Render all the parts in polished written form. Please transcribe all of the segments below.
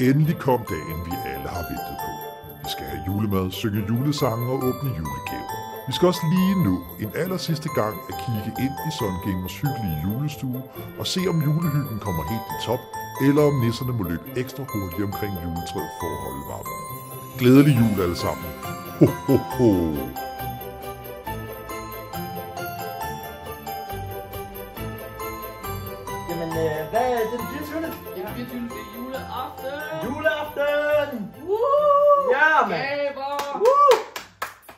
Endelig kom dagen, vi alle har ventet på. Vi skal have julemad, synge julesange og åbne julegaver. Vi skal også lige nu en allersidste gang at kigge ind i Sun Gamers hyggelige julestue og se om julehyggen kommer helt i top, eller om nisserne må løbe ekstra hurtigt omkring juletræet for at holde varmen. Glædelig jul alle sammen. Ho, ho, ho. Jamen, hvad er det 24. Det er 24. Det er juleaften! Juleaften! Woo! Ja, mand! Gaver! Woo!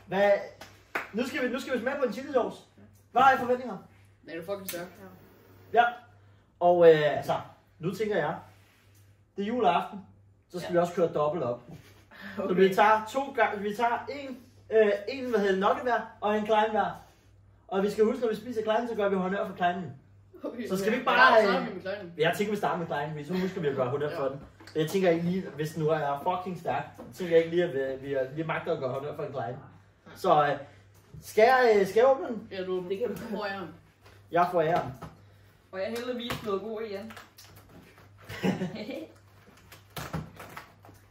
Hvad? Nu skal vi smage på en chili sauce. Hvad har I forventninger? Den er fucking stærk. Ja. Og altså, nu tænker jeg, det er juleaften, så skal vi også køre dobbelt op. Okay. Så vi tager en nokke hver og en klein hver. Og vi skal huske, når vi spiser kleinen, så gør vi honør for kleinen. Okay, så skal vi ikke bare... Jeg tænker, vi starter med kleinen, så husker vi at gøre honør for den. Jeg tænker ikke lige, hvis den nu er fucking stærk, så tænker jeg ikke lige, at vi magter at gøre honør for en klein. Så skal jeg åbne den? Ja, det kan du få æren. Jeg får æren. Og jeg heldigvis noget god igen.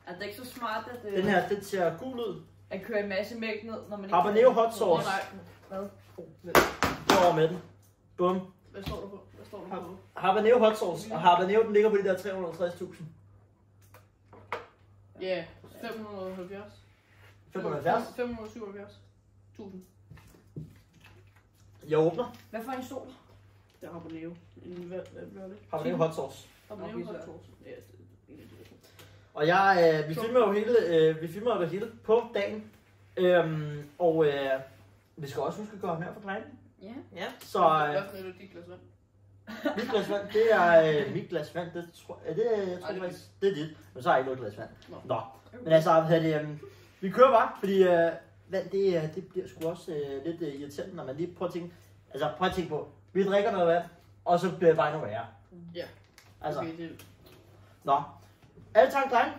Er det ikke så smart, at Den her, den ser gul ud. at køre en masse mælk ned, når man ikke... Habanero hot sauce. Hvad? Over med den. Bum. Hvad står der på? Hvad står der på? Habanero hot sauce. Og habanero, den ligger på de der 360.000. Ja, 570. 570? 577. 1000. Jeg åbner. Hvad for en sol? Det er habanero. Hvad er det? Habanero hot sauce. Habanero hot sauce. Ja, Og vi filmer jo det hele på dagen. Vi skal også huske at gøre mere for kleinen. Ja. Så hvad er det dit glas vand? mit glas vand, det er mit glas vand. Det tror jeg, det er dit. Men så har jeg ikke noget glas vand. Nå. Men altså, vi kører bare, fordi vand, det bliver sgu også lidt irriterende, når man lige prøver at tænke. Altså, prøv at tænke på, vi drikker noget vand, og så bliver det bare endnu værre. Ja. Altså. Okay, det... Nå. Alle tager en klein.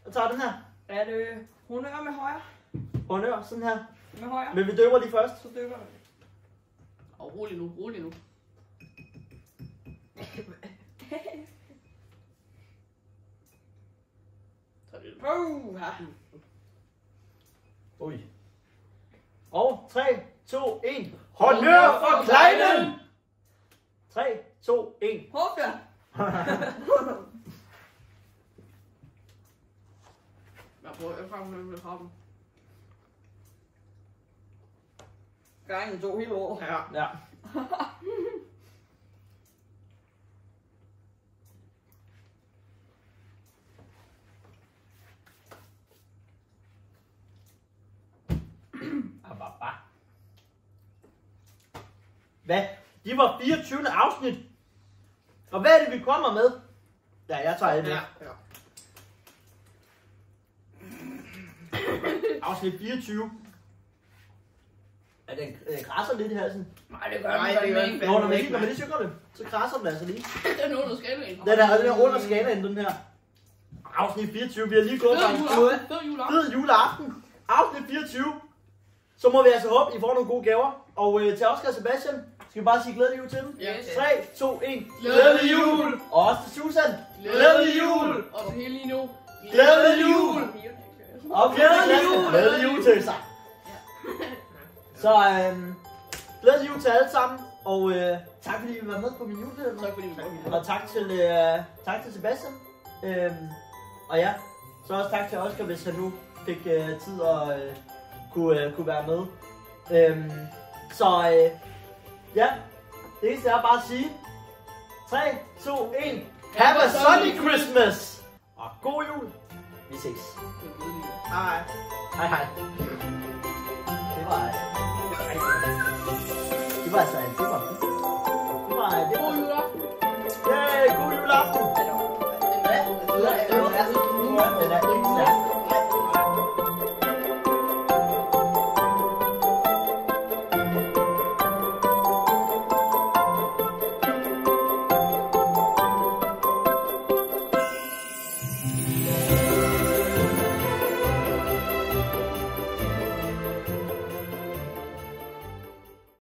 Jeg tager den her. Er det honør med højre? Honør, sådan her. Med højre? Men vi døber lige først. Så dykker vi. Og rolig nu. Ui. Og 3, 2, 1. Honør for kleinen! 3, 2, 1. Håbjørn! Jeg fanger med harpen. Gangen tog hele året. Ja. Hvad? De var 24. afsnit. Og hvad er det, vi kommer med? Ja, jeg tager et med. Ja. Afsnit 24. Den krasser lidt i halsen. Nej, det gør den ikke. Nå, når man lige synger det, så krasser den altså lige. Den er under skalaen. Den er under skalaen, den her. Afsnit 24, vi har lige gået fra en fed juleaften. Afsnit 24. Så må vi altså håbe, I får nogle gode gaver. Og til Oscar og Sebastian, skal vi bare sige glædelig jul til dem? Yes. 3, 2, 1. Glædelig jul! Og også til Susan. Glædelig jul! Og til hele lige nu. Glædelig jul! Og glædelig jul! Glædelig jul til sig. Så glædelig jul til alle sammen. Og tak fordi I var med på min julefilm. Tak fordi vi var med. Og tak til Sebastian. Og ja, så også tak til Oscar, hvis han nu fik tid og kunne være med. Ja, det eneste er bare at sige 3, 2, 1. Have a sunny Christmas! Og god jul! Vi ses. Hej. Hej. Det var altså det var God juleaften. Yay, god juleaften! Den er